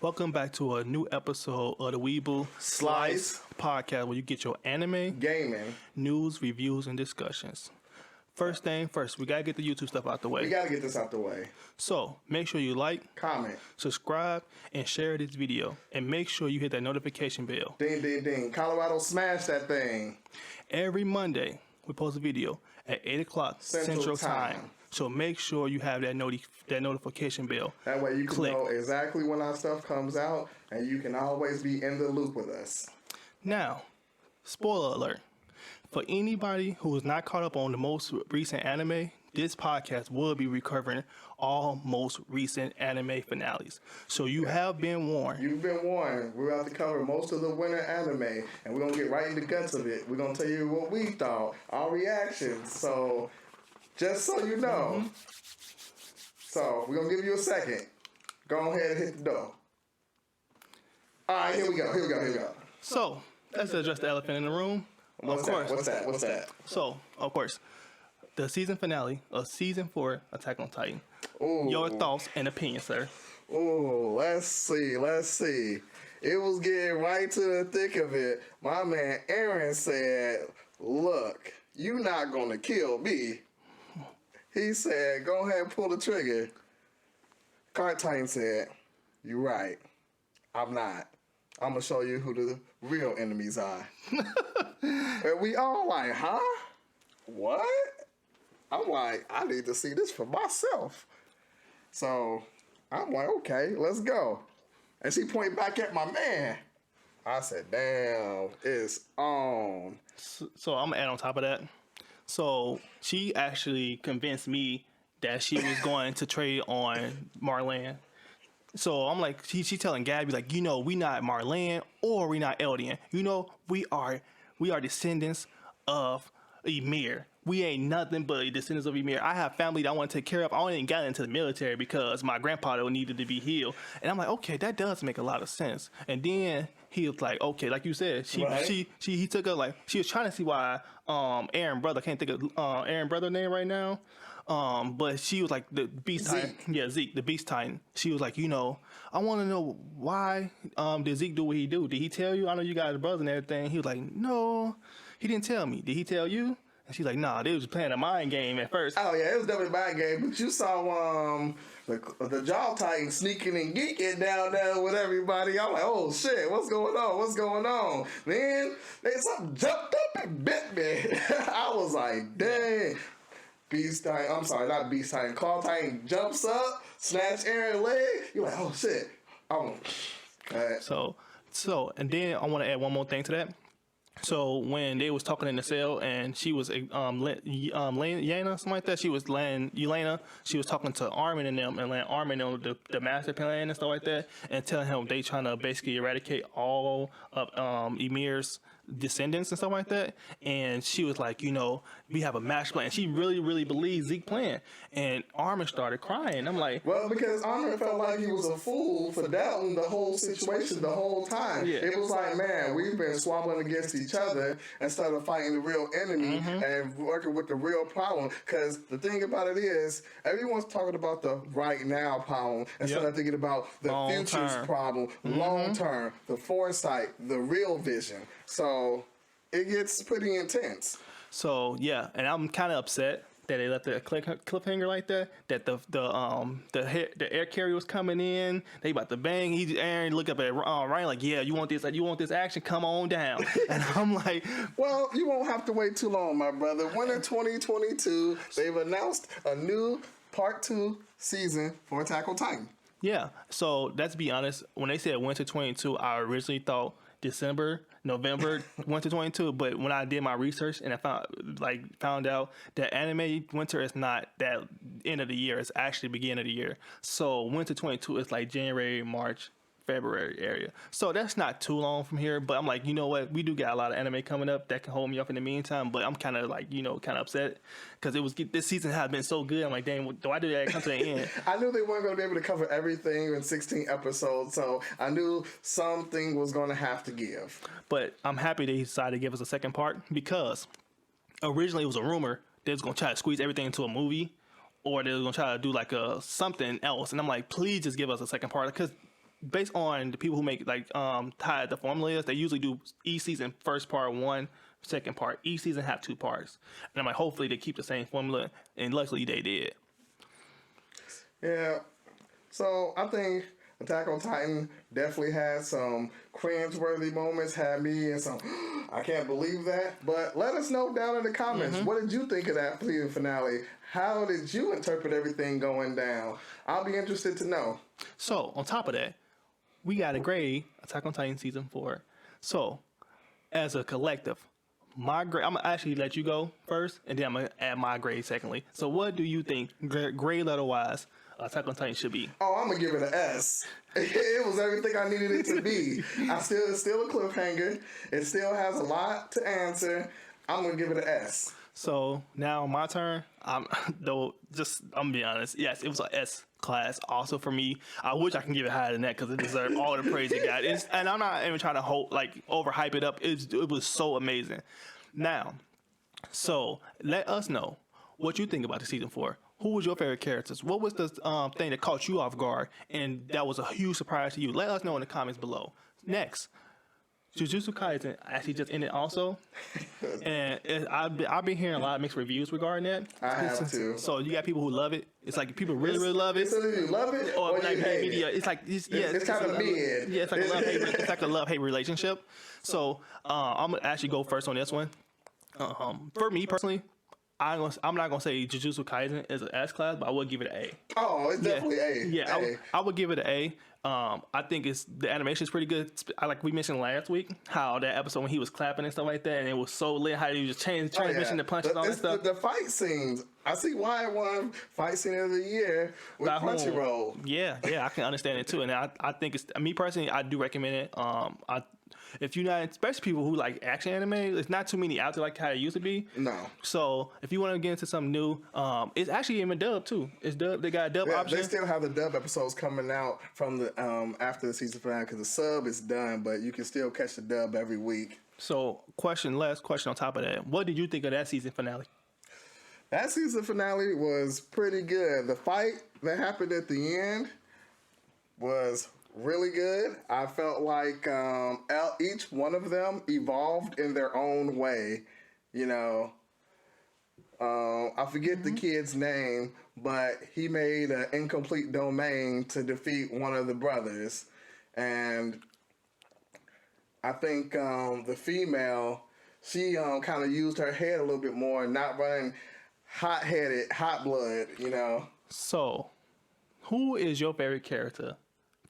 Welcome back to a new episode of the Weebu Slice podcast, where you get your anime, gaming, news, reviews, and discussions. First thing first, we gotta get the YouTube stuff out the way. We gotta get this out the way. So make sure you like, comment, subscribe, and share this video. And make sure you hit that notification bell. Ding, ding, ding. Colorado, smash that thing. Every Monday, we post a video at 8 o'clock Central Time. So make sure you have that notification bell. That way you can know exactly when our stuff comes out, and you can always be in the loop with us. Now, spoiler alert. For anybody who is not caught up on the most recent anime, this podcast will be recovering all most recent anime finales. So you have been warned. You've been warned. We're about to cover most of the winter anime, and we're going to get right in the guts of it. We're going to tell you what we thought, our reactions. So, just so you know. Mm-hmm. So, we're going to give you a second. Go ahead and hit the door. All right, here we go. So, let's address the elephant in the room. What's that? So, of course, the season finale of season 4 Attack on Titan. Ooh. Your thoughts and opinions, sir. Oh, let's see. It was getting right to the thick of it. My man Aaron said, look, you're not going to kill me. He said, go ahead and pull the trigger. Card Titan said, you're right. I'm not. I'm going to show you who the real enemies are. And we all like, huh? What? I'm like, I need to see this for myself. So I'm like, okay, let's go. And she pointed back at my man. I said, damn, it's on. So I'm going to add on top of that. So she actually convinced me that she was going to trade on Marlene. So I'm like, she telling Gabby, like, we not Marlene or we not Eldian. We are descendants of Ymir. We ain't nothing but descendants of Ymir. I have family that I want to take care of. I only got into the military because my grandpa needed to be healed. And I'm like, okay, that does make a lot of sense. And then he was like, okay, like you said, he took her, like, she was trying to see why Aaron brother, I can't think of Aaron brother name right now. But she was like the Beast Titan. Yeah, Zeke, the Beast Titan. She was like, I want to know why did Zeke do what he do? Did he tell you? I know you guys are brothers and everything. He was like, no, he didn't tell me. Did he tell you? And she's like, nah, they was playing a mind game at first. Oh, yeah, it was definitely a mind game. But you saw the Jaw Titan sneaking and geeking down there with everybody. I'm like, oh, shit, what's going on? Then something jumped up and bit me. I was like, dang. Beast Titan, I'm sorry, not Beast Titan. Claw Titan jumps up, snatch Aaron's leg. You're like, oh, shit. So, and then I want to add one more thing to that. So when they was talking in the cell and she was Yelena, something like that, she was Yelena, she was talking to Armin and them, and Armin on the master plan and stuff like that, and telling him they trying to basically eradicate all of Ymir's descendants and stuff like that. And she was like, we have a master plan. She really, really believed Zeke's plan. And Armin started crying. I'm like, well, because Armin felt like he was a fool for doubting the whole situation the whole time. Yeah. It was like, man, we've been squabbling against each other instead of fighting the real enemy and working with the real problem. Because the thing about it is, everyone's talking about the right now problem instead of thinking about the future's problem, long term, the foresight, the real vision. So it gets pretty intense. So yeah, and I'm kind of upset that they left the cliffhanger like that. That the air carrier was coming in. They about to bang. Aaron look up at Ryan like, yeah, you want this action? Come on down. And I'm like, well, you won't have to wait too long, my brother. Winter 2022. They've announced a new Part 2 season for Attack on Titan. Yeah. So let's be honest. When they said Winter 22, I originally thought November 2022, but when I did my research and I found out that anime winter is not that end of the year, it's actually beginning of the year. So winter 22 is like January, March, February area. So that's not too long from here, but I'm like, you know what? We do got a lot of anime coming up that can hold me up in the meantime, but I'm kind of like, kind of upset because this season has been so good. I'm like, dang, do I do that come to the end? I knew they weren't going to be able to cover everything in 16 episodes, so I knew something was going to have to give. But I'm happy they decided to give us a second part because originally it was a rumor they was going to try to squeeze everything into a movie, or they was going to try to do like something else. And I'm like, please just give us a second part because based on the people who make like tie the formulas, they usually do each season first part one, second part. Each season have 2 parts, and I'm like, hopefully they keep the same formula, and luckily they did. Yeah. So I think Attack on Titan definitely had some cringe-worthy moments, had me and some, I can't believe that. But let us know down in the comments, what did you think of that season finale? How did you interpret everything going down? I'll be interested to know. So on top of that, we got to grade Attack on Titan season 4. So as a collective, my grade, I'm gonna actually let you go first, and then I'm gonna add my grade secondly. So what do you think grade letter wise Attack on Titan should be? Oh, I'm gonna give it an S. It was everything I needed it to be. It's still a cliffhanger. It still has a lot to answer. I'm gonna give it an S. So now my turn. I'm gonna be honest. Yes, it was an S class. Also for me, I wish I can give it higher than that because it deserved all the praise it got. And I'm not even trying to overhype it up. It was so amazing. Now, so let us know what you think about the season 4. Who was your favorite characters? What was the thing that caught you off guard and that was a huge surprise to you? Let us know in the comments below. Next, Jujutsu Kaisen actually just ended also, and I've been hearing a lot of mixed reviews regarding that. I have too. So you got people who love it. It's like people really love it. It's either you love it or like you hate media. it. It's like It's kind of mid. Yeah, it's like a love hate. It's like a love hate relationship. So I'm gonna actually go first on this one. For me personally, I'm not gonna say Jujutsu Kaisen is an S class, but I would give it an A. Oh, it's definitely A. Yeah, A. I would give it an A. I think the animation is pretty good. Like we mentioned last week, how that episode when he was clapping and stuff like that, and it was so lit how he was transition to punches and all that stuff. The fight scenes. I see why it won fight scene of the year with Crunchyroll. Yeah, I can understand it too, and I think it's me personally. I do recommend it. If you're not, especially people who like action anime, there's not too many out there like how it used to be. No. So if you want to get into something new, it's actually even dub too. It's dub. They got a dub option. They still have the dub episodes coming out from the after the season finale because the sub is done, but you can still catch the dub every week. So last question on top of that, what did you think of that season finale? That season finale was pretty good. The fight that happened at the end was really good. I felt like each one of them evolved in their own way. You know, I forget the kid's name, but he made an incomplete domain to defeat one of the brothers. And I think the female, she kind of used her head a little bit more, not running hot-headed, hot blood, you know. So, who is your favorite character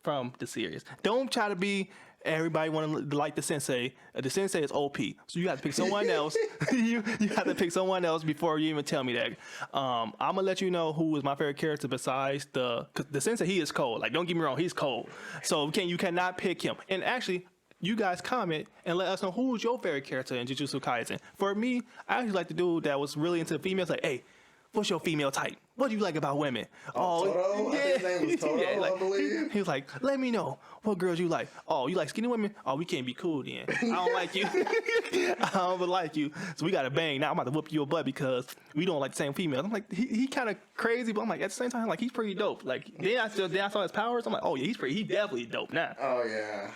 from the series? Don't try to be everybody want to like the sensei. The sensei is OP, so you have to pick someone else. you have to pick someone else before you even tell me that. I'm gonna let you know who is my favorite character besides cause the sensei. He is cold. Like, don't get me wrong, he's cold. So you cannot pick him. And actually, you guys comment and let us know who's your favorite character in Jujutsu Kaisen. For me, I actually like the dude that was really into females. Like, hey, what's your female type? What do you like about women? Toto? Yeah. I think his name was Toto, Yeah, like, I believe. He was like, let me know what girls you like. Oh, you like skinny women? Oh, we can't be cool then. I don't like you. I don't like you. So we got to bang. Now I'm about to whoop your butt because we don't like the same females. I'm like, he kind of crazy, but I'm like, at the same time, like, he's pretty dope. Like, then I saw his powers. I'm like, oh, yeah, he definitely dope now. Oh, yeah.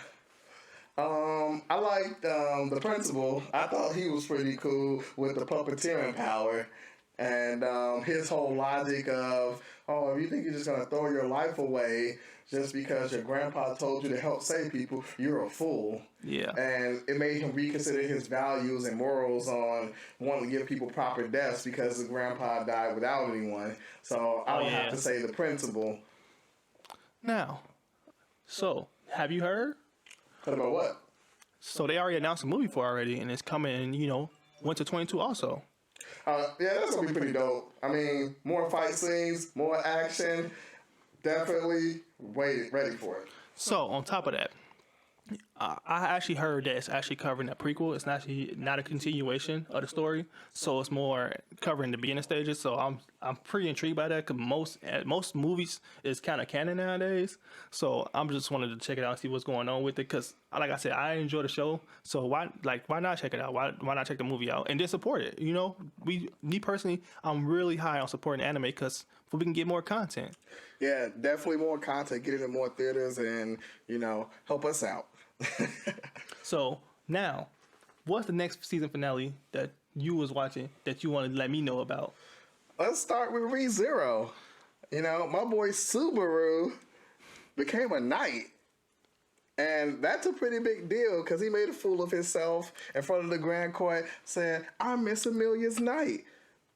I liked the principal. I thought he was pretty cool with the puppeteering power. And his whole logic of, oh, if you think you're just going to throw your life away just because your grandpa told you to help save people, you're a fool. Yeah. And it made him reconsider his values and morals on wanting to give people proper deaths because his grandpa died without anyone. So I would have to say the principal. Now, so have you heard? Heard about what? So they already announced a movie for already, and it's coming, winter 22 also. Yeah, that's going to be pretty dope. I mean, more fight scenes, more action. Definitely ready for it. So, on top of that, I actually heard that it's actually covering a prequel. It's actually not a continuation of the story, so it's more covering the beginning stages. So I'm pretty intrigued by that because most movies is kind of canon nowadays. So I'm just wanted to check it out and see what's going on with it. Because like I said, I enjoy the show. So why not check it out? Why not check the movie out and then support it? You know, me personally, I'm really high on supporting anime because we can get more content. Yeah, definitely more content, get it in more theaters, and help us out. So now, what's the next season finale that you was watching that you want to let me know about? Let's start with ReZero. My boy Subaru became a knight. And that's a pretty big deal because he made a fool of himself in front of the Grand Court saying, I'm Miss Amelia's knight.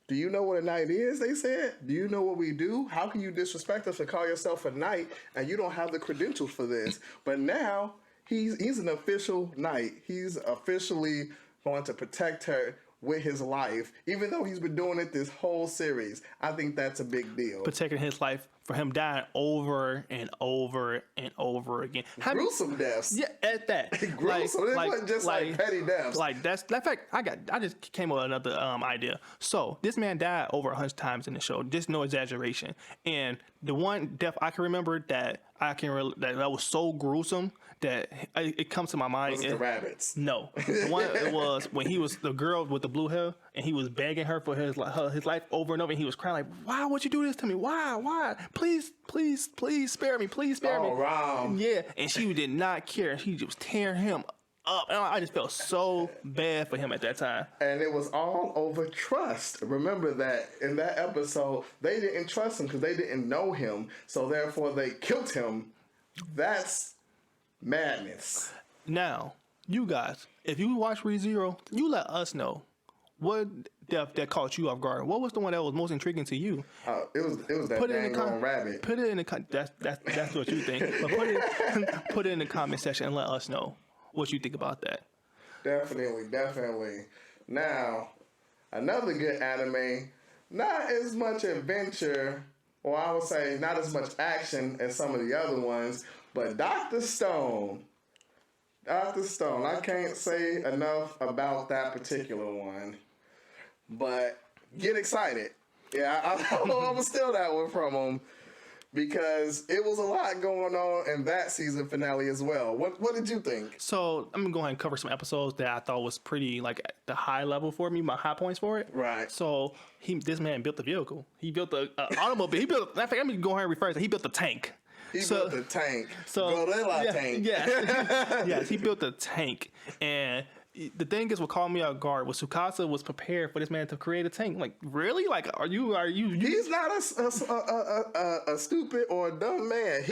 Do you know what a knight is, they said? Do you know what we do? How can you disrespect us and call yourself a knight and you don't have the credentials for this? But now he's an official knight. He's officially going to protect her with his life, even though he's been doing it this whole series. I think that's a big deal. Protecting his life for him dying over and over and over again. Gruesome deaths. Yeah, at that. Gruesome. It wasn't just like petty deaths. Like that fact. I just came up with another idea. So this man died over 100 times in the show. Just no exaggeration. And the one death I can remember that that was so gruesome that it comes to my mind. Was it the rabbits? No, the one it was when he was the girl with the blue hair and he was begging her for his life over and over, and he was crying like, "Why would you do this to me? Why? Please spare me! Please spare me!" Wow. Yeah, and she did not care. She just tearing him up, and I just felt so bad for him at that time. And it was all over trust. Remember that in that episode, they didn't trust him because they didn't know him, so therefore they killed him. That's madness. Now, you guys, if you watch ReZero, you let us know what death that caught you off guard. What was the one that was most intriguing to you? It was that dang on rabbit. Put it in the that's what you think. But put it in the comment section and let us know what you think about that. Definitely. Now, another good anime, not as much adventure, or I would say not as much action as some of the other ones, but Dr. Stone. I can't say enough about that particular one, but get excited. Yeah, I'm going to steal that one from him because it was a lot going on in that season finale as well. What did you think? So I'm going to go ahead and cover some episodes that I thought was pretty like at the high level for me, my high points for it. Right. So this man built a vehicle. He built an automobile. He built, in fact, let me go ahead and refer to it. He built a tank. He built a tank. So tank. Yeah. Yes, he built a tank. And the thing is, what caught me off guard was Tsukasa was prepared for this man to create a tank. Like, really? Like, are you? He's not a stupid or a dumb man.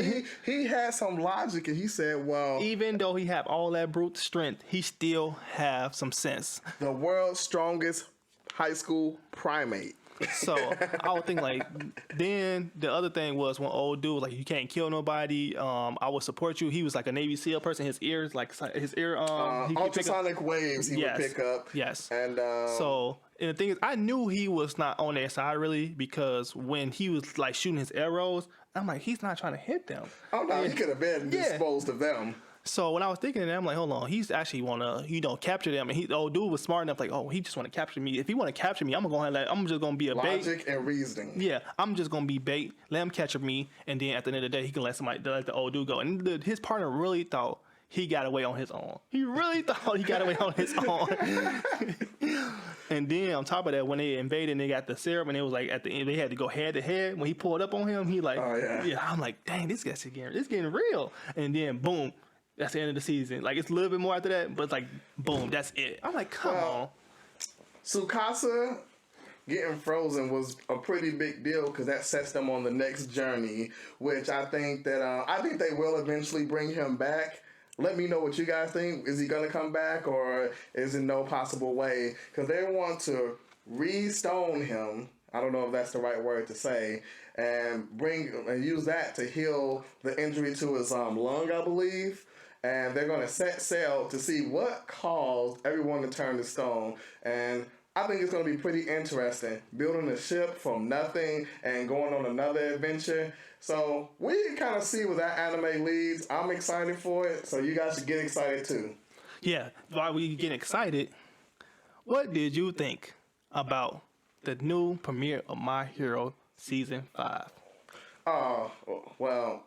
He has some logic, and he said, "Well, even though he have all that brute strength, he still have some sense." The world's strongest high school primate. So I would think like, then the other thing was when old dude was like, you can't kill nobody. I will support you. He was like a Navy SEAL person. His ears, like his ear, ultrasonic waves he would pick up. Yes. And the thing is, I knew he was not on their side really because when he was like shooting his arrows, I'm like, he's not trying to hit them. Oh no, he could have been disposed of them. So when I was thinking of that, I'm like, hold on, he's actually want to, capture them. And the old dude was smart enough, like, oh, he just want to capture me. If he want to capture me, I'm just going to be a bait. Logic and reasoning. Yeah, I'm just going to be bait, let him capture me, and then at the end of the day, he can let the old dude go. And his partner really thought he got away on his own. He really thought he got away on his own. And then on top of that, when they invaded and they got the serum, and it was like at the end, they had to go head to head. When he pulled up on him, he like, oh, yeah. I'm like, dang, this guy's getting real. And then boom. That's the end of the season. Like, it's a little bit more after that, but it's like, boom, that's it. I'm like, come on. Tsukasa getting frozen was a pretty big deal because that sets them on the next journey, which I think they will eventually bring him back. Let me know what you guys think. Is he going to come back or is it no possible way? Because they want to re-stone him. I don't know if that's the right word to say. And use that to heal the injury to his lung, I believe. And they're going to set sail to see what caused everyone to turn to stone. And I think it's going to be pretty interesting. Building a ship from nothing and going on another adventure. So we can kind of see where that anime leads. I'm excited for it, so you guys should get excited too. Yeah, while we get excited, what did you think about the new premiere of My Hero Season 5? Oh, well,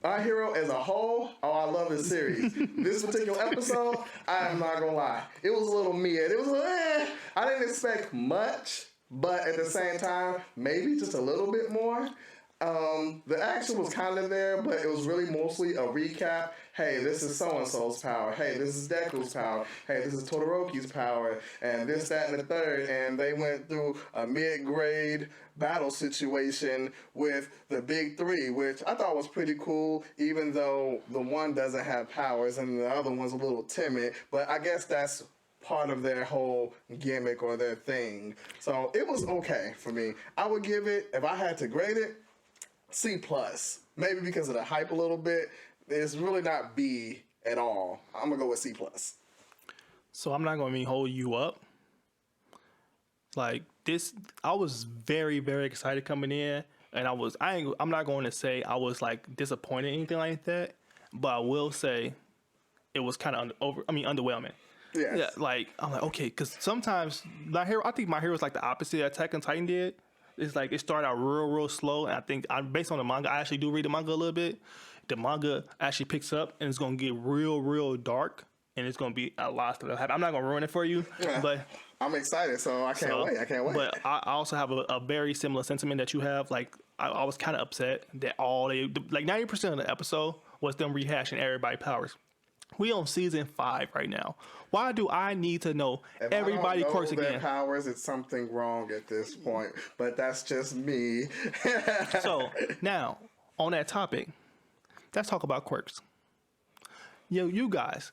My Hero as a whole, I love this series. This particular episode, I am not gonna lie, it was a little mid. It was I didn't expect much, but at the same time, maybe just a little bit more. The action was kind of there, but it was really mostly a recap. Hey, this is so-and-so's power. Hey, this is Deku's power. Hey, this is Todoroki's power. And this, that, and the third. And they went through a mid-grade battle situation with the big three, which I thought was pretty cool, even though the one doesn't have powers and the other one's a little timid. But I guess that's part of their whole gimmick or their thing. So it was okay for me. I would give it, if I had to grade it, C+. Maybe because of the hype a little bit. It's really not B at all. I'm going to go with C+. So I'm not going to hold you up. Like this, I was very, very excited coming in, and I'm not going to say I was like disappointed or anything like that, but I will say it was kind of underwhelming. Yes. Yeah, like I'm like, okay, because sometimes I think My Hero is like the opposite of Attack on Titan did. It's like it started out real slow, and I think based on the manga, I actually do read the manga a little bit. The manga actually picks up, and it's gonna get real dark, and it's gonna be a lot of stuff that happen. I'm not gonna ruin it for you, but I'm excited, so I can't wait. I can't wait. But I also have a very similar sentiment that you have. Like I was kind of upset that 90% of the episode was them rehashing everybody's powers. We on season 5 right now. Why do I need to know if everybody quirks their again? powers, it's something wrong at this point. But that's just me. So now on that topic, let's talk about quirks. Yo, you guys,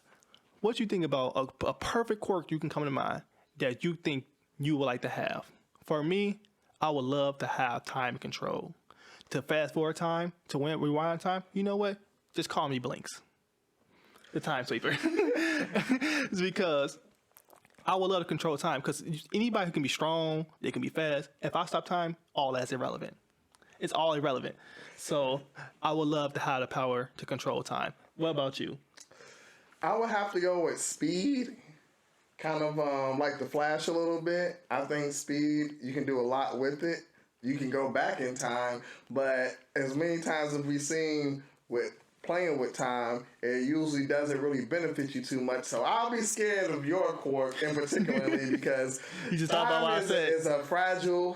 what you think about a perfect quirk you can come to mind that you think you would like to have? For me, I would love to have time control. To fast forward time, to rewind time, you know what? Just call me Blinks. The time sweeper. It's because I would love to control time, because anybody who can be strong, they can be fast. If I stop time, all that's irrelevant. It's all irrelevant. So I would love to have the power to control time. What about you? I would have to go with speed. Kind of like the Flash a little bit. I think speed, you can do a lot with it. You can go back in time, but as many times as we've seen with playing with time, it usually doesn't really benefit you too much. So I'll be scared of your quirk in particularly because You just thought about what I said. is a fragile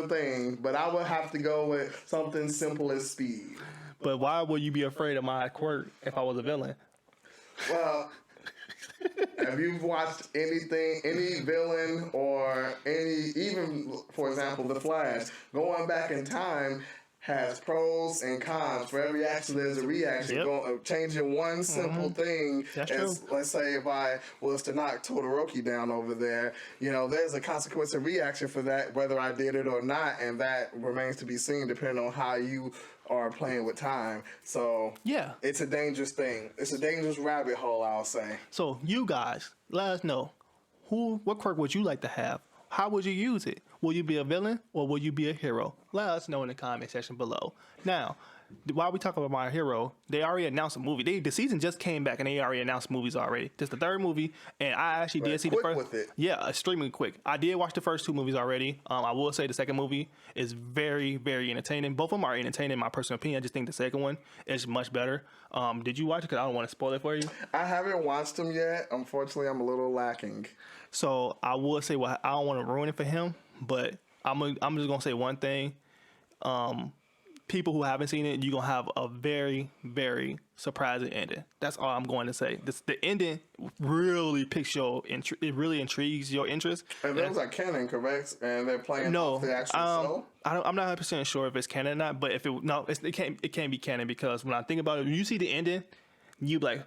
thing. But I would have to go with something simple as speed. But why would you be afraid of my quirk if I was a villain? Well, have you watched anything, any villain or even, for example, The Flash, going back in time has pros and cons. For every action, there's a reaction. Yep. Changing one simple thing, That's as true. let's say if I was to knock Todoroki down over there, there's a consequence and reaction for that, whether I did it or not, and that remains to be seen depending on how you are playing with time. So Yeah. it's a dangerous thing. It's a dangerous rabbit hole, I'll say. So you guys, let us know what quirk would you like to have? How would you use it? Will you be a villain or will you be a hero? Let us know in the comment section below. Now, while we talk about My Hero, they already announced a movie. The season just came back and they already announced movies already. Just the third movie, and I actually did see the quick first. with it. Yeah, extremely quick. I did watch the first 2 movies already. I will say the second movie is very, very entertaining. Both of them are entertaining, in my personal opinion. I just think the second one is much better. Did you watch it? Because I don't want to spoil it for you. I haven't watched them yet. Unfortunately, I'm a little lacking. So I will say, I don't want to ruin it for him, but I'm just gonna say one thing. People who haven't seen it, you're gonna have a very, very surprising ending. That's all I'm going to say. The ending really picks it really intrigues your interest. And those are canon, correct? And they're playing off the actual show? I'm not 100% sure if it's canon or not, but if it can't be canon, because when I think about it, when you see the ending, you be like,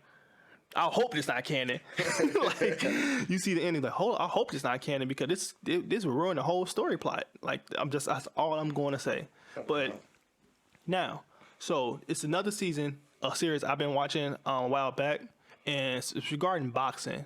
I hope it's not canon. Like, you see the ending, like, I hope it's not canon, because this will ruin the whole story plot. Like, that's all I'm going to say. But now, so it's another season, a series I've been watching a while back, and it's regarding boxing.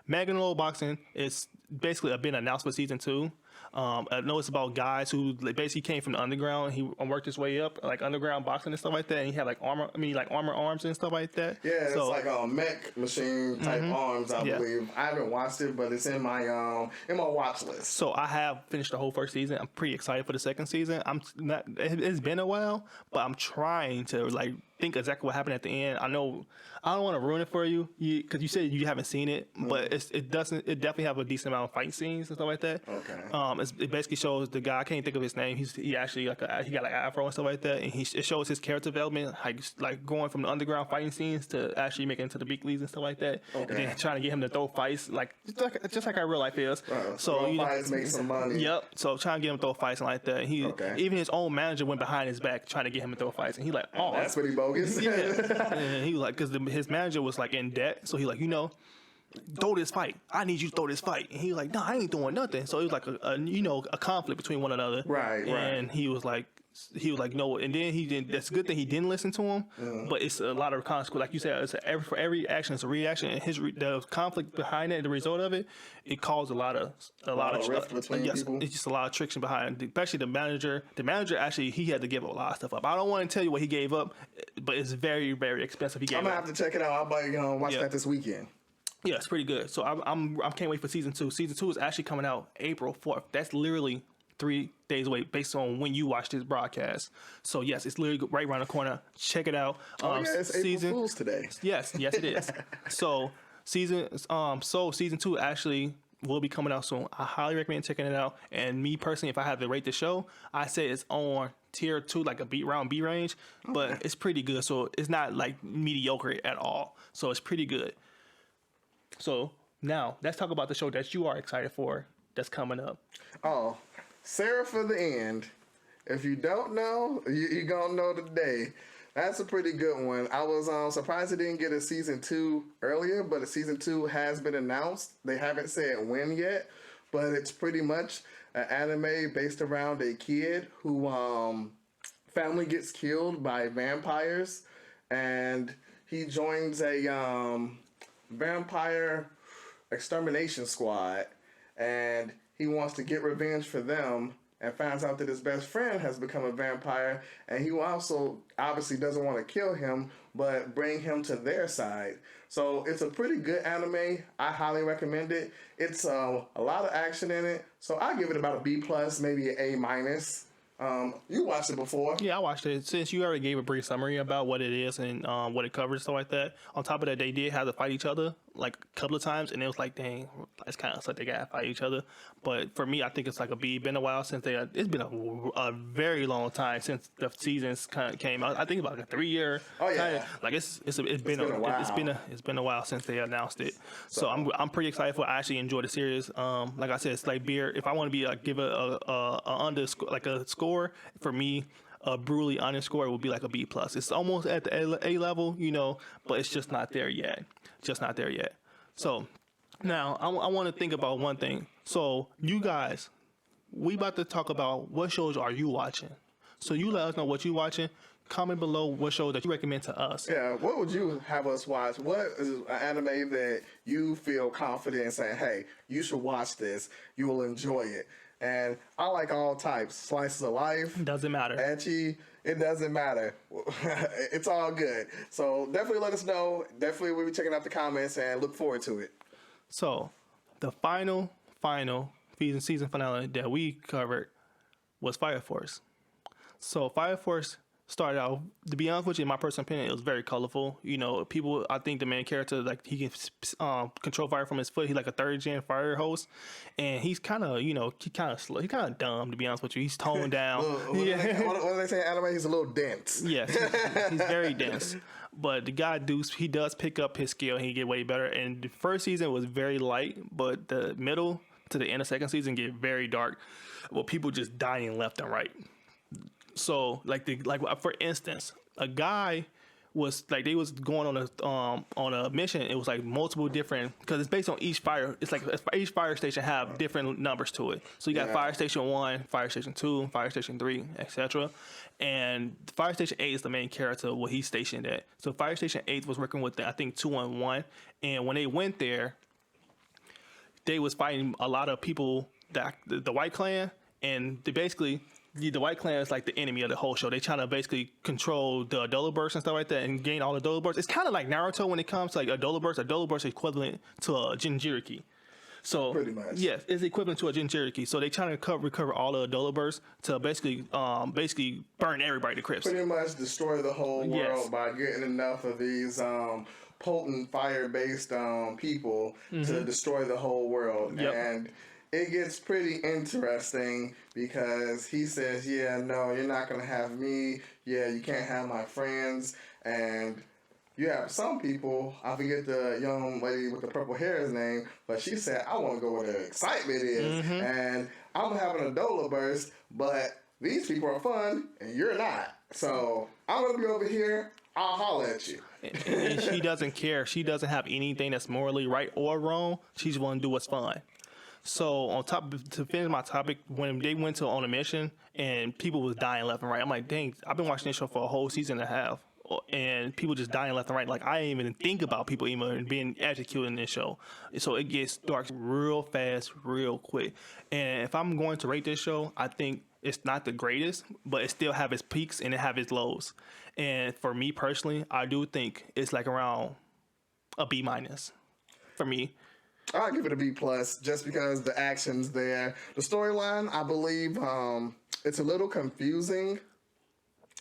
Magneto Boxing is basically been announced for season 2. I know it's about guys who basically came from the underground. He worked his way up, like underground boxing and stuff like that. And he had like armor, like armor arms and stuff like that. Yeah, it's so, like a mech machine type arms, I believe. I haven't watched it, but it's in my watch list. So I have finished the whole first season. I'm pretty excited for the second season. I'm not. It's been a while, but I'm trying to like think exactly what happened at the end. I know I don't want to ruin it for you because you said you haven't seen it, but it definitely have a decent amount of fight scenes and stuff like that. Okay. It basically shows the guy. I can't think of his name. He actually he got like afro and stuff like that, and it shows his character development, like going from the underground fighting scenes to actually making it to the big leagues and stuff like that. Okay. And then trying to get him to throw fights just like our real life is. So fights make some money. Yep. So trying to get him to throw fights and like that. Even his own manager went behind his back trying to get him to throw fights, and he like, oh, That's pretty bogus. yeah. And he was like, because his manager was like in debt, so he like, throw this fight. I need you to throw this fight. And he was like, no, I ain't doing nothing. So it was like a conflict between one another. Right. And he was like, no. And then he didn't. That's a good thing he didn't listen to him. But it's a lot of consequence. Like you said, for every action, it's a reaction. And the conflict behind it, the result of it, it caused a lot of rift between people. It's just a lot of friction behind, especially the manager. The manager actually he had to give a lot of stuff up. I don't want to tell you what he gave up, but it's very, very expensive. I'm gonna have to check it out. I'll probably watch that this weekend. Yeah, it's pretty good. So I can't wait for season 2. Season 2 is actually coming out April 4th. That's literally 3 days away based on when you watch this broadcast. So yes, it's literally right around the corner. Check it out. It's April Fool's today. Yes, it is. So season 2 actually will be coming out soon. I highly recommend checking it out. And me personally, if I had to rate the show, I say it's on tier 2, like a B range, but it's pretty good. So it's not like mediocre at all. So it's pretty good. So now let's talk about the show that you are excited for that's coming up. Oh, Sarah for the End. If you don't know, you're going to know today. That's a pretty good one. I was surprised it didn't get a season 2 earlier, but a season 2 has been announced. They haven't said when yet, but it's pretty much an anime based around a kid who family gets killed by vampires, and he joins a vampire extermination squad, and he wants to get revenge for them, and finds out that his best friend has become a vampire, and he also obviously doesn't want to kill him but bring him to their side. So it's a pretty good anime. I highly recommend it. It's a lot of action in it, so I give it about a B+, maybe an A-. You watched it before. Yeah, I watched it. Since you already gave a brief summary about what it is and what it covers, stuff like that. On top of that, they did have to fight each other like a couple of times, and it was like, dang, it's kind of like they gotta fight each other. But for me, I think it's like a B. Been a while since it's been a very long time since the seasons kind of came out. I think about like a 3-year. Oh yeah. Kinda, like it's been a while. It's been a while since they announced it. So I'm pretty excited for. I actually enjoy the series. Like I said, it's like beer. If I want to be give a underscore, like a score for me, a brutally underscore it would be like a B+. It's almost at the A level, but it's just not there yet. So now I want to think about one thing. So you guys, we about to talk about what shows are you watching. So you let us know what you watching. Comment below what show that you recommend to us. Yeah, what would you have us watch? What is an anime that you feel confident in saying, hey, you should watch this. You will enjoy it. And I like all types. Slices of life. Doesn't matter. Ecchi. It doesn't matter. It's all good. So definitely let us know. Definitely we'll be checking out the comments and look forward to it. So the final season finale that we covered was Fire Force. So Fire Force started out, to be honest with you, in my personal opinion, it was very colorful. People, I think the main character, like, he can control fire from his foot. He's like a 3rd-gen fire host, and he's kind of, he kind of slow. He's kind of dumb, to be honest with you. He's toned down. What do they say in anime? He's a little dense. Yes, he's very dense. But the guy he does pick up his skill, and he get way better. And the first season was very light, but the middle to the end of second season get very dark. Well, people just dying left and right. So for instance, a guy was like, they was going on a mission. It was like multiple different, because it's based on each fire. It's like each fire station have different numbers to it. So you got Fire Station 1, Fire Station 2, Fire Station 3, etc. And Fire Station 8 is the main character what he's stationed at. So Fire Station 8 was working with I think 2-1-1, and when they went there, they was fighting a lot of people that the White Clan, and they basically the White Clan is like the enemy of the whole show. They trying to basically control the Adola bursts and stuff like that, and gain all the Adola bursts. It's kind of like Naruto when it comes to like Adola burst. Adola burst is equivalent to a Jinchuriki. So Pretty much. yes, it's equivalent to a Jinchuriki. So they trying to recover all the Adola bursts to basically burn everybody to crisp. Pretty much destroy the whole world Yes. by getting enough of these potent fire-based people to destroy the whole world. Yep. And it gets pretty interesting because he says, yeah, no, you're not going to have me. Yeah, you can't have my friends. And you have some people, I forget the young lady with the purple hair's name, but she said, I want to go where the excitement is. And I'm having a Dola burst, but these people are fun and you're not. So I'm going to be over here. I'll holler at you. And she doesn't care. She doesn't have anything that's morally right or wrong. She just want to do what's fun. So to finish my topic, when they went on a mission and people was dying left and right, I'm like, dang, I've been watching this show for a whole season and a half, and people just dying left and right. Like, I didn't even think about people even being executed in this show. So it gets dark real fast, real quick. And if I'm going to rate this show, I think it's not the greatest, but it still have its peaks and it have its lows. And for me personally, I do think it's like around a B- for me. I'll give it a B plus just because the action's there. The storyline, I believe, it's a little confusing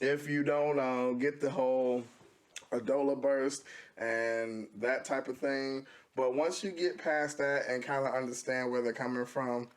if you don't get the whole Adola burst and that type of thing. But once you get past that and kind of understand where they're coming from,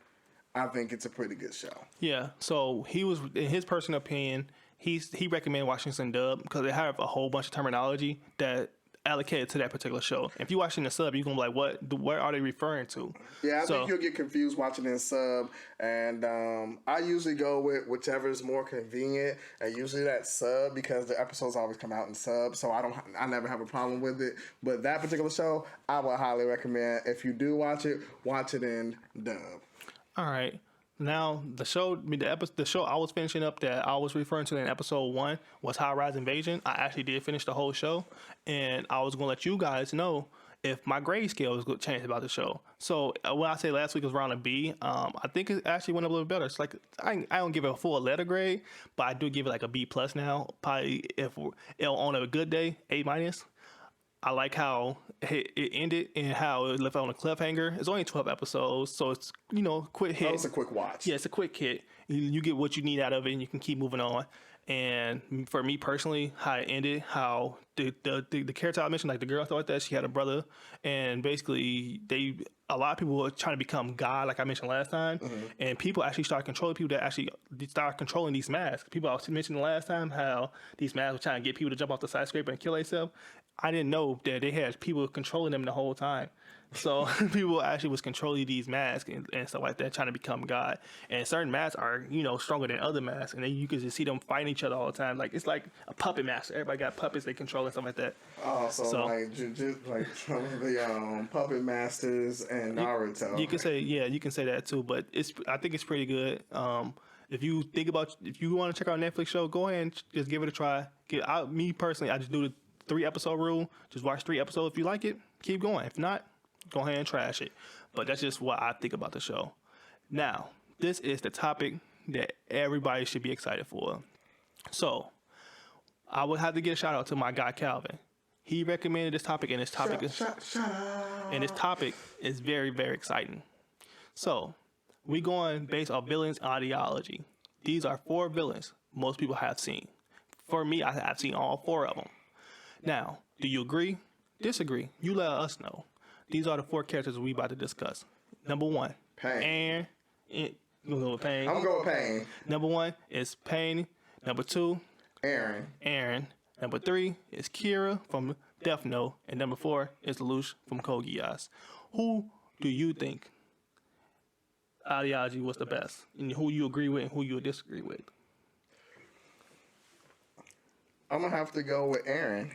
I think it's a pretty good show. Yeah. So he was, in his personal opinion, he recommended watching some dub because they have a whole bunch of terminology that allocated to that particular show. If you watching the sub, you're gonna be like, what are they referring to? Yeah, I think you'll get confused watching in sub, and I usually go with whichever is more convenient, and usually that's sub because the episodes always come out in sub, so I never have a problem with it. But that particular show, I would highly recommend. If you do watch it in dub. All right. Now the show I was finishing up that I was referring to in episode 1 was High Rise Invasion. I actually did finish the whole show, and I was gonna let you guys know if my grade scale was going to change about the show. So when I say last week was around a B, I think it actually went a little better. It's like I don't give it a full letter grade, but I do give it like a B plus now. Probably if on a good day, A minus. I like how it ended and how it left on a cliffhanger. It's only 12 episodes, so it's, quick hit. That was a quick watch. Yeah, it's a quick hit. You get what you need out of it, and you can keep moving on. And for me personally, how it ended, how the character I mentioned, like the girl thought that she had a brother, and basically a lot of people were trying to become God, like I mentioned last time, and people actually started controlling people that actually started controlling these masks. People I was mentioning last time how these masks were trying to get people to jump off the skyscraper and kill themselves. I didn't know that they had people controlling them the whole time. So people actually was controlling these masks and stuff like that, trying to become God. And certain masks are, stronger than other masks. And then you can just see them fighting each other all the time. Like, it's like a puppet master. Everybody got puppets they control and stuff like that. Oh, so like some of the puppet masters and Naruto. You can say that too. But I think it's pretty good. If you want to check out a Netflix show, go ahead and just give it a try. Me personally, I just do the 3-episode rule. Just watch 3 episodes. If you like it, keep going. If not, go ahead and trash it. But that's just what I think about the show. Now, this is the topic that everybody should be excited for. So, I would have to get a shout out to my guy Calvin. He recommended this topic, and this topic is very, very exciting. So, we going based on villains ideology. These are 4 villains most people have seen. For me, I have seen all 4 of them. Now, do you agree? Disagree? You let us know. These are the 4 characters we about to discuss. Number 1, Pain. You gonna go with Pain? I'm going with Pain. Number 1 is Pain. Number 2, Aaron. Number 3 is Kira from Death Note. And number 4 is Lelouch from Code Geass. Who do you think ideology was the best? And who you agree with and who you disagree with? I'm going to have to go with Aaron.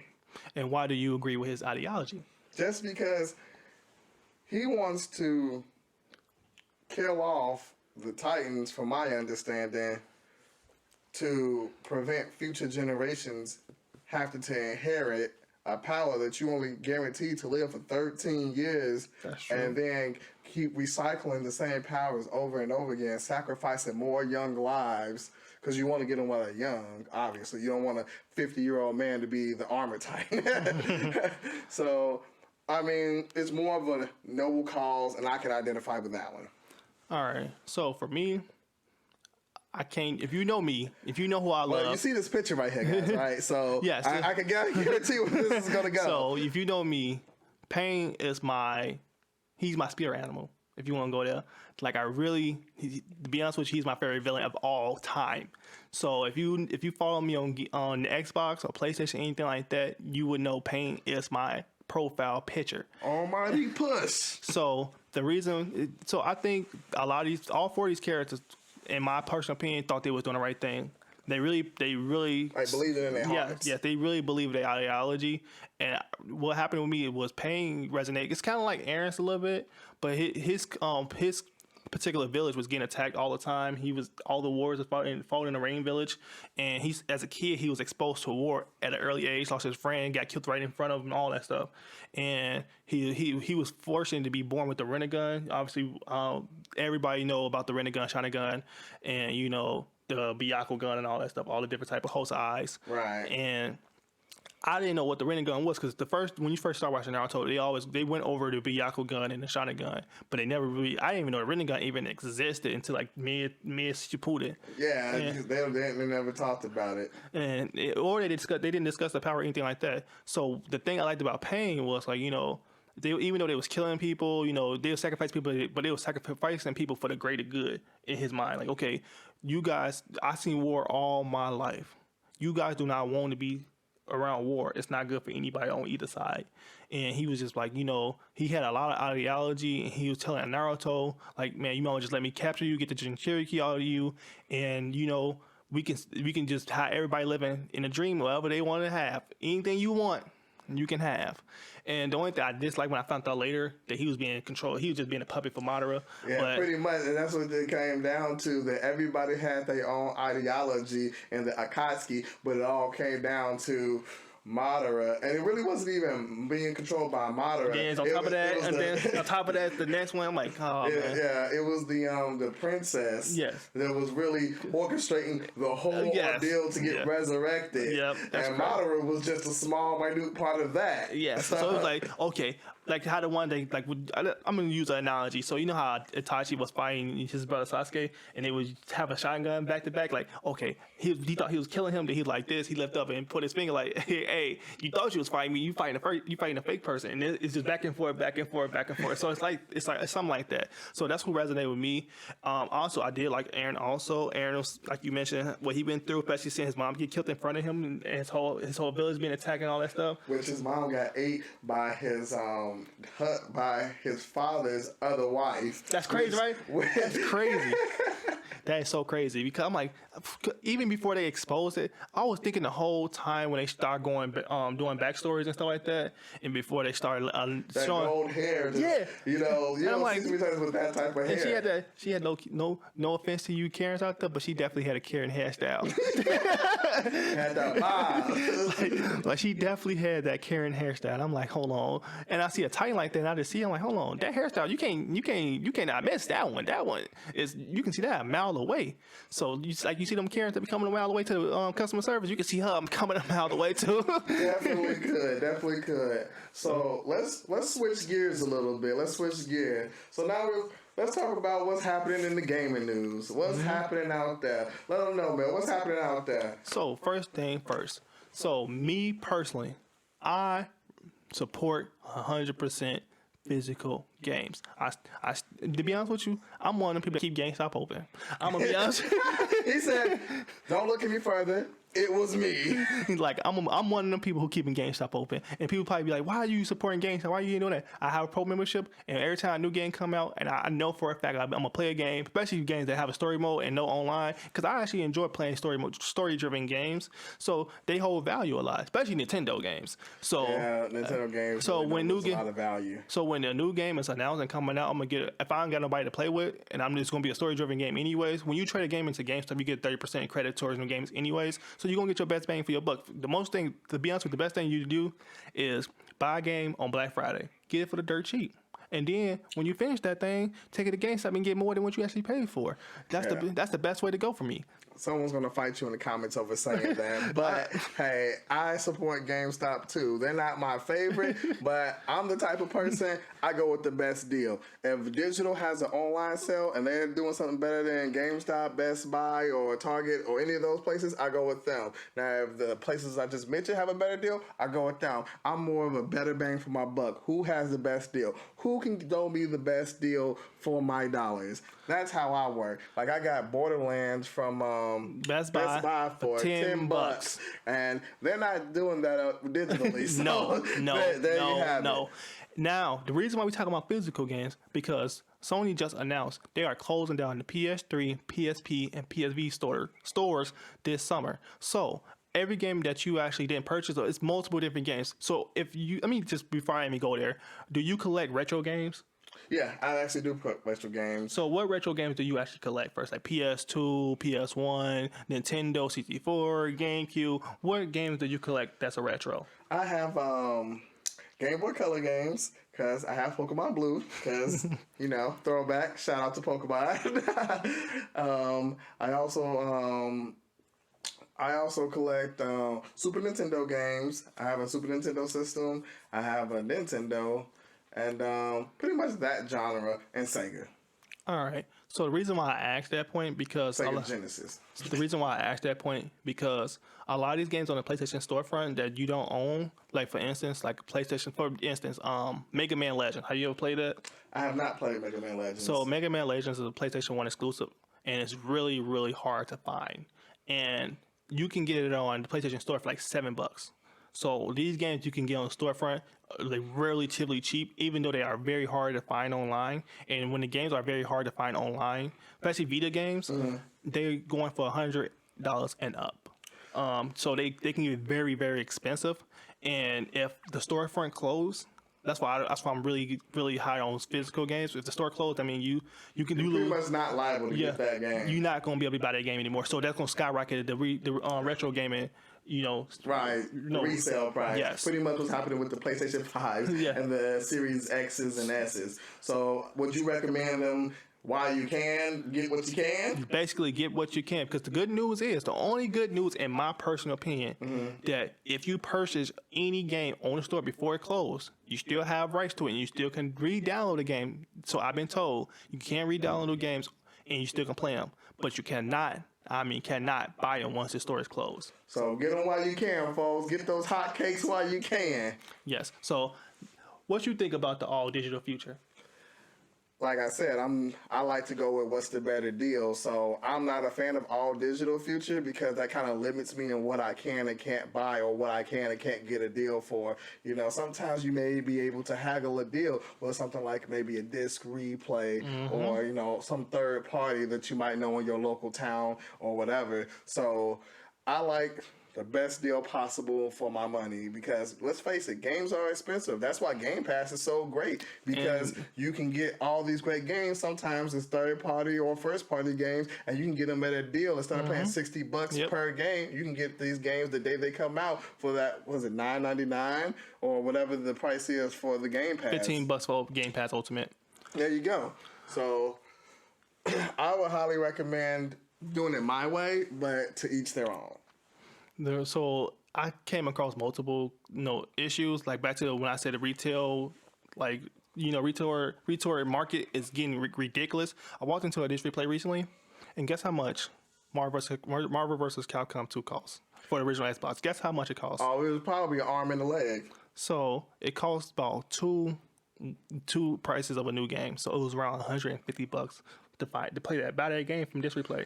And why do you agree with his ideology? Just because he wants to kill off the Titans, from my understanding, to prevent future generations having to inherit a power that you only guaranteed to live for 13 years, and then keep recycling the same powers over and over again, sacrificing more young lives because you want to get them while they're young. Obviously, you don't want a 50-year-old man to be the armor titan. So, I mean, it's more of a noble cause, and I can identify with that one. All right. So for me, I can't. If you know me, if you know who I love, well, you see this picture right here, guys, right? So yes, I can guarantee where this is gonna go. So if you know me, Pain is he's my spirit animal. If you want to go there, like to be honest with you, he's my favorite villain of all time. So if you follow me on the Xbox or PlayStation, anything like that, you would know Pain is my profile picture. Almighty puss. So the reason, I think all four of these characters, in my personal opinion, thought they was doing the right thing. They really I believe it in their hearts. Yeah, they really believe their ideology. And what happened with me was Pain resonate. It's kind of like Aaron's a little bit, but his particular village was getting attacked all the time. All the wars fought in the Rain Village, and as a kid he was exposed to war at an early age. Lost his friend, got killed right in front of him, all that stuff. And he was fortunate to be born with the Renegun. Obviously, everybody know about the Renegun, Sharingan, and the Byakugan gun and all that stuff, all the different type of host eyes. Right. And I didn't know what the Renegun was because when you first start watching Naruto, they went over the Byakugan and the Sharingan, but they never really. I didn't even know the Renegun even existed until like mid Shippuden. Yeah, they never talked about it. Or they didn't discuss the power or anything like that. So the thing I liked about Pain was like even though they was killing people, they would sacrifice people, but they were sacrificing people for the greater good in his mind. Like, okay, you guys, I've seen war all my life. You guys do not want to be around war. It's not good for anybody on either side. And he was just like, he had a lot of ideology, and he was telling Naruto, like, man, you might just let me capture you, get the Jinchuriki out of you, and we can just have everybody living in a dream, whatever they want to have. Anything you want, you can have. And the only thing I disliked when I found out later that he was being controlled, he was just being a puppet for Madara. Yeah, pretty much, and that's what it came down to, that everybody had their own ideology in the Akatsuki, but it all came down to Madara, and it really wasn't even being controlled by Madara. Yeah, on top of that, the next one, I'm like, oh man. Yeah, it was the princess. Yes. That was really orchestrating the whole ordeal to get resurrected. Yep. And Madara was just a small, minute part of that. Yeah. So it was like, okay, like how the one day, like I'm gonna use an analogy. So you know how Itachi was fighting his brother Sasuke, and they would have a shotgun back to back. Like, okay, he thought he was killing him. Then he like this. He left up and put his finger like, hey, you thought you was fighting me. You fighting a fake person, and it's just back and forth, back and forth, back and forth. So it's like something like that. So that's who resonated with me. Also, I did like Aaron. Also, Aaron was, like you mentioned, what he went through, especially seeing his mom get killed in front of him, and his whole village being attacked and all that stuff. Which his mom got ate by his father's other wife. That's crazy, right? That's crazy. That is so crazy, because I'm like, even before they exposed it, I was thinking the whole time when they start going doing backstories and stuff like that, and before they started that showing gold hair, you don't like, see sometimes with that type of hair. She had no offense to you Karens out there, but she definitely had a Karen hairstyle. Had that vibe. like she definitely had that Karen hairstyle. And I'm like, hold on, and I see a Titan like that, and I just see, I'm like, hold on, that hairstyle, you cannot miss that one. That one is, you can see that a mile away. So you see them Karens that be coming a mile away to the customer service, you can see her coming a mile away too. Definitely could. So let's switch gears a little bit. So now let's talk about what's happening in the gaming news. What's happening out there? Let them know, man. What's happening out there? So first thing first. So me personally, I support 100% physical games. I to be honest with you, I'm one of them people that keep GameStop open. I'm gonna be honest. He said, "Don't look any further. It was me." Like, I'm one of them people who keeping GameStop open, and people probably be like, "Why are you supporting GameStop? Why are you doing that?" I have a pro membership, and every time a new game come out, and I know for a fact I'm gonna play a game, especially games that have a story mode and no online, because I actually enjoy playing story-driven games. So they hold value a lot, especially Nintendo games. So yeah, Nintendo games. So really when a lot of value. So when a new game is announced and coming out, I'm gonna get it. If I ain't got nobody to play with, and I'm just gonna be a story-driven game anyways. When you trade a game into GameStop, you get 30% credit towards new games anyways. So So you're gonna get your best bang for your buck. To be honest with you, the best thing you do is buy a game on Black Friday. Get it for the dirt cheap. And then when you finish that thing, take it to GameStop and get more than what you actually paid for. That's the best way to go for me. Someone's gonna fight you in the comments over saying that, but hey, I support GameStop too. They're not my favorite, but I'm the type of person I go with the best deal. If digital has an online sale and they're doing something better than GameStop, Best Buy, or Target, or any of those places, I go with them. Now, if the places I just mentioned have a better deal, I go with them. I'm more of a better bang for my buck. Who has the best deal? Who can throw me the best deal for my dollars? That's how I work. Like, I got Borderlands from Best Buy for $10, and they're not doing that digitally. So no. Now, the reason why we're talking about physical games, because Sony just announced they are closing down the PS3, PSP, and PSV stores this summer. So every game that you actually didn't purchase, it's multiple different games. So just before I even go there, do you collect retro games? Yeah, I actually do put retro games. So what retro games do you actually collect first? Like PS2, PS1, Nintendo 64, GameCube. What games do you collect that's a retro? I have Game Boy Color games because I have Pokemon Blue because, throwback. Shout out to Pokemon. I also collect Super Nintendo games. I have a Super Nintendo system. I have a Nintendo. And pretty much that genre and Sega. All right. So the reason why I asked that point because Sega Genesis. The reason why I asked that point because a lot of these games on the PlayStation storefront that you don't own, like for instance, Mega Man Legend. Have you ever played that? I have not played Mega Man Legends. So Mega Man Legends is a PlayStation 1 exclusive, and it's really, really hard to find. And you can get it on the PlayStation Store for like $7. So these games you can get on the storefront, they're relatively cheap, even though they are very hard to find online. And when the games are very hard to find online, especially Vita games, they're going for $100 and up. So they can get very, very expensive. And if the storefront closed, that's why I'm really, really high on physical games. If the store closed, I mean, you're pretty much not liable to get that game. You're not going to be able to buy that game anymore. So that's going to skyrocket the retro gaming. Resale price. Yes. Pretty much what's happening with the PlayStation 5 and the Series X's and S's. So would you recommend them while you can get what you can? Basically, get what you can, because the only good news in my personal opinion, that if you purchase any game on the store before it closed, you still have rights to it and you still can re-download the game. So I've been told you can re-download the games and you still can play them, but you cannot buy them once the store is closed. So get them while you can, folks. Get those hot cakes while you can. Yes. So what you think about the all digital future? Like I said, I like to go with what's the better deal. So I'm not a fan of all digital future because that kind of limits me in what I can and can't buy or what I can and can't get a deal for. Sometimes you may be able to haggle a deal with something like maybe a disc replay or, some third party that you might know in your local town or whatever. So I like the best deal possible for my money because let's face it, games are expensive. That's why Game Pass is so great because you can get all these great games. Sometimes it's third party or first party games, and you can get them at a deal. Instead of paying $60 per game, you can get these games the day they come out for that. Was it $9.99 or whatever the price is for the Game Pass? $15 for Game Pass Ultimate. There you go. So I would highly recommend doing it my way, but to each their own. So I came across multiple, issues. Like back to when I said the retail, retail market is getting ridiculous. I walked into a disc replay recently, and guess how much Marvel vs. Capcom 2 costs for the original Xbox? Guess how much it costs? Oh, it was probably an arm and a leg. So it costs about two prices of a new game. So it was around $150 to play buy that game from disc replay.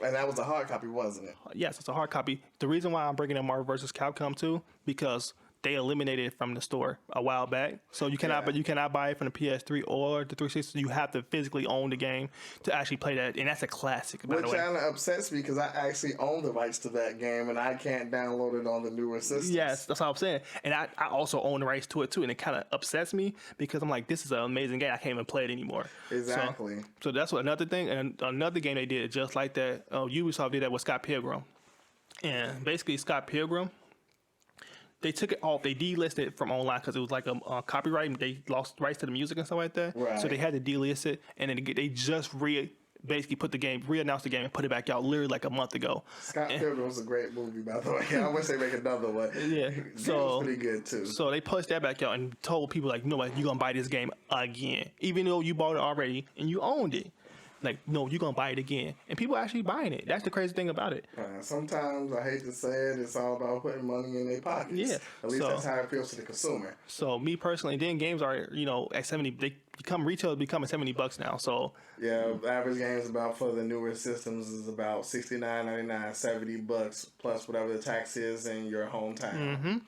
And that was a hard copy, wasn't it? Yes, it's a hard copy. The reason why I'm bringing up Marvel vs. Capcom 2 because they eliminated it from the store a while back. So you cannot, but you cannot buy it from the PS3 or the 360. You have to physically own the game to actually play that, and that's a classic. By the way, which kind of upsets me because I actually own the rights to that game, and I can't download it on the newer systems. Yes, that's what I'm saying. And I also own the rights to it too, and it kind of upsets me because I'm like, this is an amazing game. I can't even play it anymore. Exactly. So that's another thing, and another game they did just like that. Ubisoft did that with Scott Pilgrim. And basically, Scott Pilgrim, they took it off. They delisted it from online because it was like a copyright. They lost rights to the music and stuff like that. So they Right. had to delist it, and then they just basically put the game, re-announced the game, and put it back out literally like a month ago. Scott And, Pilgrim was a great movie, by the way. I wish they make another one. yeah, It was so pretty good too. so they pushed that back out and told people like, you know what, you're gonna buy this game again, even though you bought it already and you owned it. Like, no, you're gonna buy it again, and people actually buying it. That's the crazy thing about it. Sometimes I hate to say it, it's all about putting money in their pockets. Yeah, At least so- that's how it feels to the consumer. So me personally, then games are at 70. They becoming $70 now. So Yeah, the average games about for the newer systems is about $69.99, $70 plus whatever the tax is in your hometown.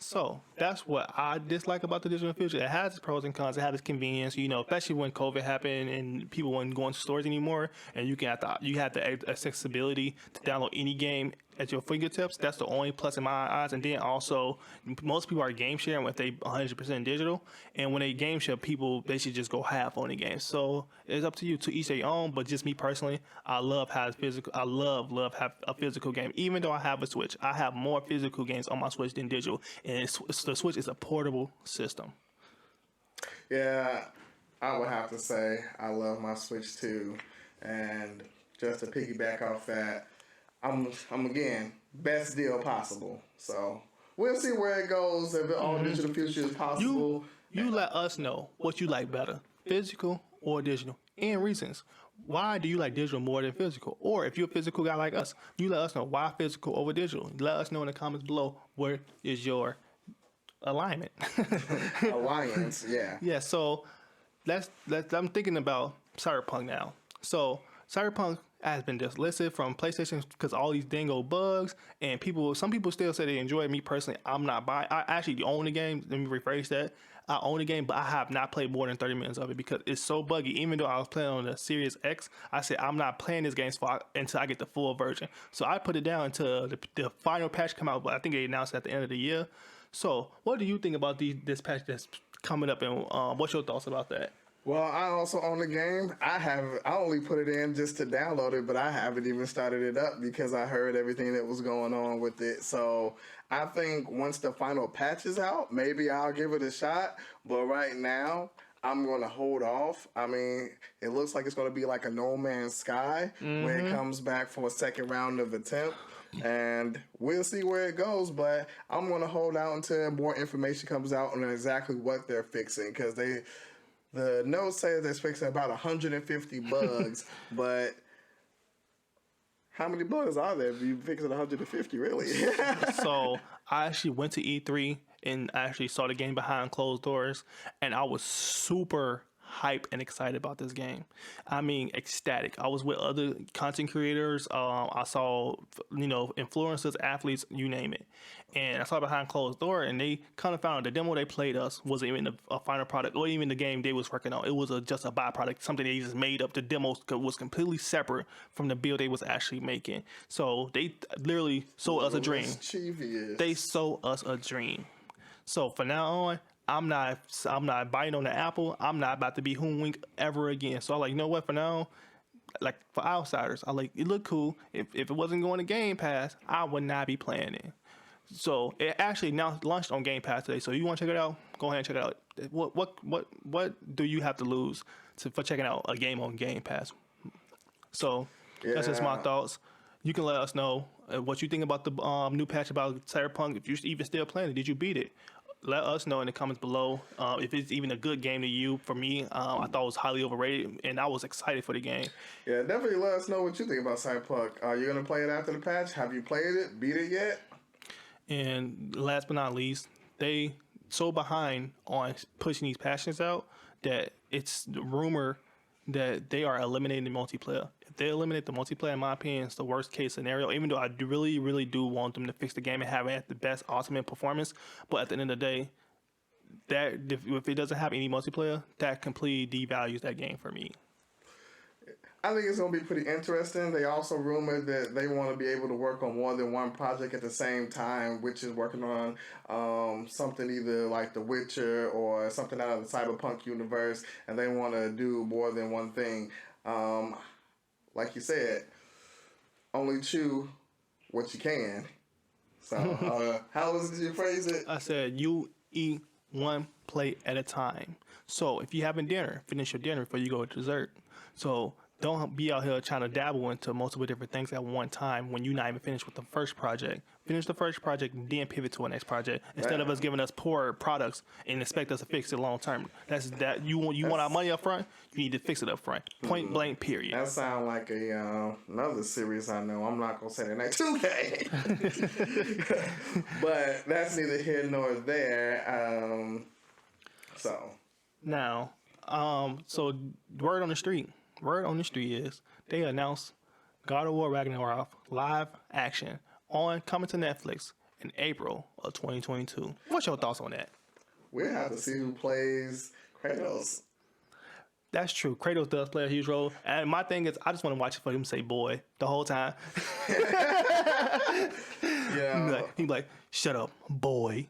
So that's what I dislike about the digital future. It has its pros and cons. It has its convenience, especially when COVID happened and people weren't going to stores anymore, and you have the accessibility to download any game at your fingertips. That's the only plus in my eyes. And then also, most people are game sharing when they 100% digital, and when they game share, people they should just go half on the game. So it's up to you, to each their own. But just me personally, I love having physical. I love have a physical game. Even though I have a Switch, I have more physical games on my Switch than digital. And the Switch is a portable system. Yeah, I would have to say I love my Switch too. And just to piggyback off that, I'm again best deal possible. So we'll see where it goes. If all digital future is possible, You let us know what you like better, physical or digital, and reasons. Why do you like digital more than physical? Or if you're a physical guy like us, you let us know why physical over digital. Let us know in the comments below where is your alignment. alliance, yeah. Yeah, so I'm thinking about Cyberpunk now. So Cyberpunk has been dislisted from PlayStation because all these dingo bugs, and some people still say they enjoy it. Me personally, I'm not buying. I actually own the game. Let me rephrase that. I own the game, but I have not played more than 30 minutes of it because it's so buggy. Even though I was playing on the Series X, I said I'm not playing this game until I get the full version. So I put it down until the final patch come out, but I think they announced it at the end of the year. So what do you think about this patch that's coming up, and what's your thoughts about that? Well, I also own the game. I only put it in just to download it, but I haven't even started it up because I heard everything that was going on with it. So I think once the final patch is out, maybe I'll give it a shot. But right now, I'm going to hold off. I mean, it looks like it's going to be like a No Man's Sky when it comes back for a second round of attempt. And we'll see where it goes, but I'm going to hold out until more information comes out on exactly what they're fixing because the note says they're fixing about 150 bugs, but how many bugs are there if you fixing 150, really? So I actually went to E3 and actually saw the game behind closed doors, and I was super hyped and excited about this game. I mean, ecstatic. I was with other content creators. I saw, influencers, athletes, you name it. And I saw behind closed door, and they kind of found out the demo they played us wasn't even a final product or even the game they was working on. It was just a byproduct, something they just made up. The demo was completely separate from the build they was actually making. So they literally sold us a dream. Mischievous. They sold us a dream. So from now on, I'm not biting on the apple. I'm not about to be hoodwinked ever again. So I'm like, you know what? For now, like for outsiders, I like it looked cool. If it wasn't going to Game Pass, I would not be playing it. So it actually now launched on Game Pass today. So you want to check it out? Go ahead and check it out. What do you have to lose for checking out a game on Game Pass? So that's just my Yeah. thoughts. You can let us know what you think about the new patch about Cyberpunk. If you're even still playing it, did you beat it? Let us know in the comments below if it's even a good game to you. For me, I thought it was highly overrated, and I was excited for the game. Yeah, definitely let us know what you think about Cyberpunk. Are you going to play it after the patch? Have you played it? Beat it yet? And last but not least, they so behind on pushing these patches out that it's the rumor that they are eliminating the multiplayer. If they eliminate the multiplayer, in my opinion, it's the worst case scenario. Even though I really, really do want them to fix the game and have it at the best ultimate performance, but at the end of the day, that if it doesn't have any multiplayer, that completely devalues that game for me. I think it's going to be pretty interesting. They also rumored that they want to be able to work on more than one project at the same time, which is working on something either like The Witcher or something out of the Cyberpunk universe, and they want to do more than one thing. Like you said, only two what you can. So, how did you phrase it? I said you eat one plate at a time. So if you're having dinner, finish your dinner before you go to dessert. So don't be out here trying to dabble into multiple different things at one time when you're not even finished with the first project. Finish the first project and then pivot to a next project instead of us giving us poor products and expect us to fix it long term. You want our money up front. You need to fix it up front. Point blank. Period. That sounds like another series I know. I'm not gonna say the next 2K, but that's neither here nor there. Now, so word on the street is they announced God of War Ragnarok live action coming to Netflix in April of 2022. What's your thoughts on that? We'll have to see who plays Kratos. That's true. Kratos does play a huge role. And my thing is, I just want to watch it for him to say boy the whole time. Yeah. He'd be like, shut up, boy.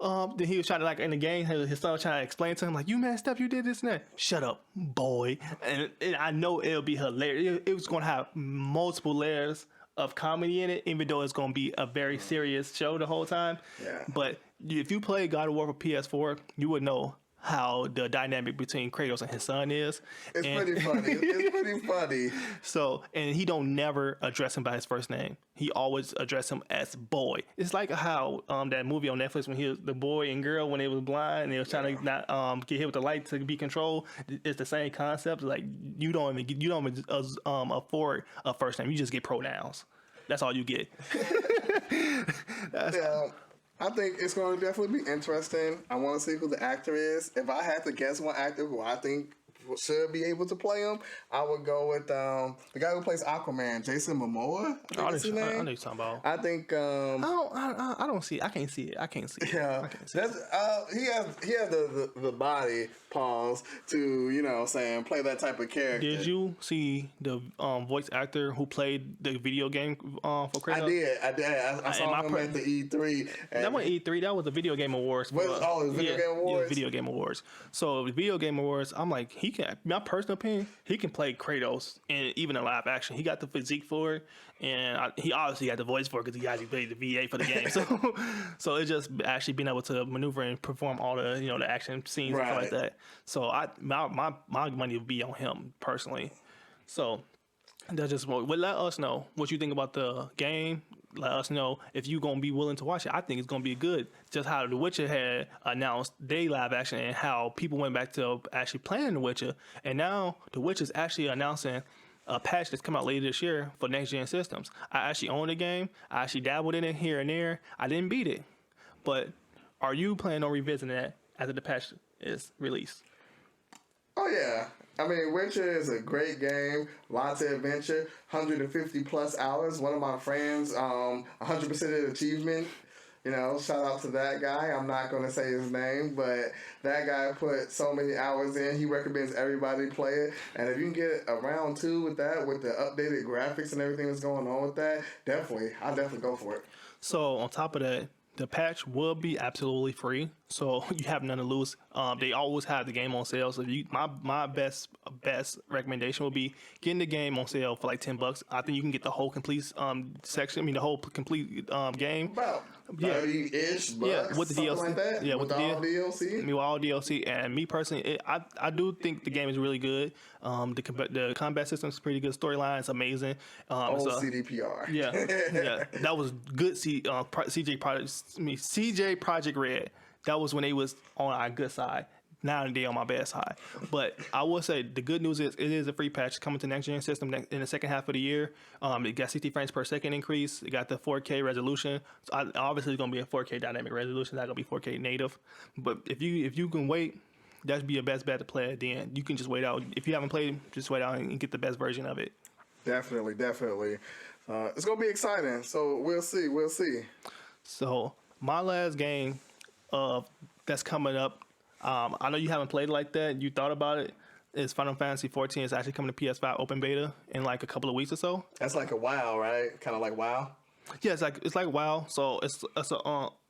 Then he was trying to, like, in the game, his son was trying to explain to him, like, you messed up, you did this and that. Shut up, boy. And I know it'll be hilarious. It was going to have multiple layers of comedy in it, even though it's going to be a very serious show the whole time. Yeah. But if you play God of War for PS4, you would know how the dynamic between Kratos and his son is. It's pretty funny. It's pretty funny. So, and he don't never address him by his first name. He always address him as boy. It's like how that movie on Netflix when he was the boy and girl when they was blind and they was trying to not get hit with the light to be controlled. It's the same concept. Like you don't even afford a first name. You just get pronouns. That's all you get. Yeah. I think it's going to definitely be interesting. I want to see who the actor is. If I had to guess one actor who I think should be able to play him, I would go with the guy who plays Aquaman, Jason Momoa. I know what you're talking about. I think I don't see it. I can't see it. Yeah, he has the body pause to play that type of character. Did you see the voice actor who played the video game for Kratos? I did. I saw him at the E3. That wasn't E3. That was the Video Game Awards. It was Video Game Awards? Yeah, Video Game Awards. So the Video Game Awards, I'm like, my personal opinion, he can play Kratos and even in live action. He got the physique for it, and he obviously got the voice for it because he actually played the VA for the game. So it's just actually being able to maneuver and perform all the the action scenes and stuff like that. So my money would be on him personally. So that's just let us know what you think about the game. Let us know if you're going to be willing to watch it. I think it's going to be good. Just how The Witcher had announced their live action and how people went back to actually playing The Witcher. And now The Witcher's actually announcing a patch that's come out later this year for next-gen systems. I actually own the game. I actually dabbled in it here and there. I didn't beat it. But are you planning on revisiting that after the patch is released? Oh, yeah. I mean, Witcher is a great game, lots of adventure, 150 plus hours. One of my friends, 100% achievement. Shout out to that guy. I'm not going to say his name, but that guy put so many hours in. He recommends everybody play it. And if you can get a round 2 with that, with the updated graphics and everything that's going on with that, I'll definitely go for it. So on top of that, the patch will be absolutely free, so you have none to lose. They always have the game on sale, so my best recommendation would be getting the game on sale for like $10. I think you can get the whole complete section. I mean, the whole complete game. About 30-ish bucks, yeah, with the DLC, like that. Yeah, with all DLC. With all DLC, and me personally, I do think the game is really good. The combat system is pretty good. Storyline is amazing. CDPR. Yeah, that was good. CJ Project Red. That was when they was on our good side. Now they on my bad side. But I will say the good news is it is a free patch coming to next gen system in the second half of the year. It got 60 frames per second increase. It got the 4K resolution. So obviously it's gonna be a 4K dynamic resolution. It's not gonna be 4K native. But if you can wait, that'd be your best bet to play it. Then you can just wait out. If you haven't played, just wait out and get the best version of it. Definitely. It's gonna be exciting. So we'll see. So my last game that's coming up. I know you haven't played it like that. You thought about it. It's Final Fantasy 14. It's actually coming to PS5 open beta in like a couple of weeks or so. That's like a WoW, right? Kind of like WoW. Yeah, it's like WoW. So it's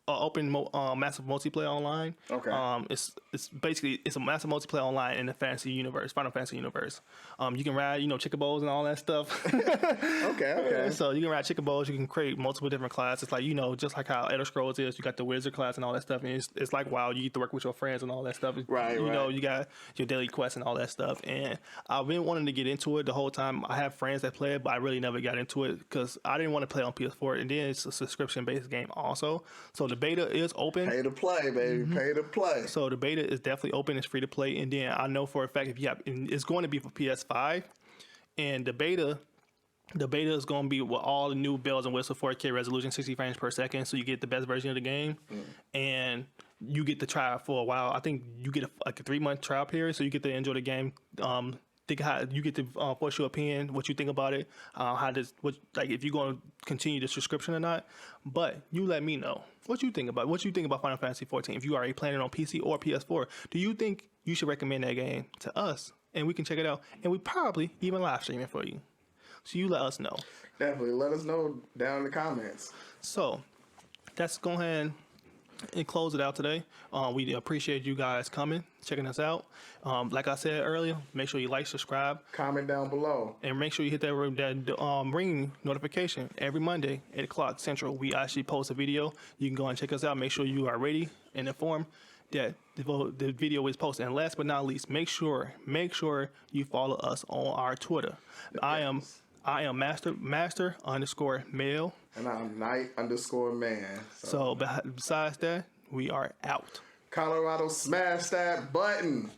massive multiplayer online. Okay. It's basically it's a massive multiplayer online in the fantasy universe, Final Fantasy universe. You can ride chickabos and all that stuff. Okay. So you can ride chickabos. You can create multiple different classes, like just like how Elder Scrolls is. You got the wizard class and all that stuff, and it's like WoW. You get to work with your friends and all that stuff. Right. You got your daily quests and all that stuff. And I've been wanting to get into it the whole time. I have friends that play it, but I really never got into it because I didn't want to play on PS4. And then it's a subscription-based game also. So the beta is open. Pay to play, baby. Pay to play. So the beta is definitely open. It's free to play. And then I know for a fact it's going to be for PS5, and the beta is going to be with all the new bells and whistles, 4K resolution, 60 frames per second, so you get the best version of the game, and you get to try it for a while. I think you get a 3-month trial period, so you get to enjoy the game. Think how you get to voice your opinion, what you think about it, if you're going to continue the subscription or not. But you let me know what you think about Final Fantasy 14. If you already playing it on PC or PS4, do you think you should recommend that game to us, and we can check it out, and we probably even live stream it for you. So you let us know. Definitely let us know down in the comments. So that's go ahead and close it out today. We appreciate you guys coming, checking us out. Like I said earlier, make sure you like, subscribe, comment down below, and make sure you hit that ring notification every Monday, 8 o'clock Central. We actually post a video. You can go and check us out. Make sure you are ready and informed that the video is posted. And last but not least, make sure you follow us on our Twitter. Yes. I am master_male. And I'm knight_man. So besides that, we are out. Colorado, smash that button.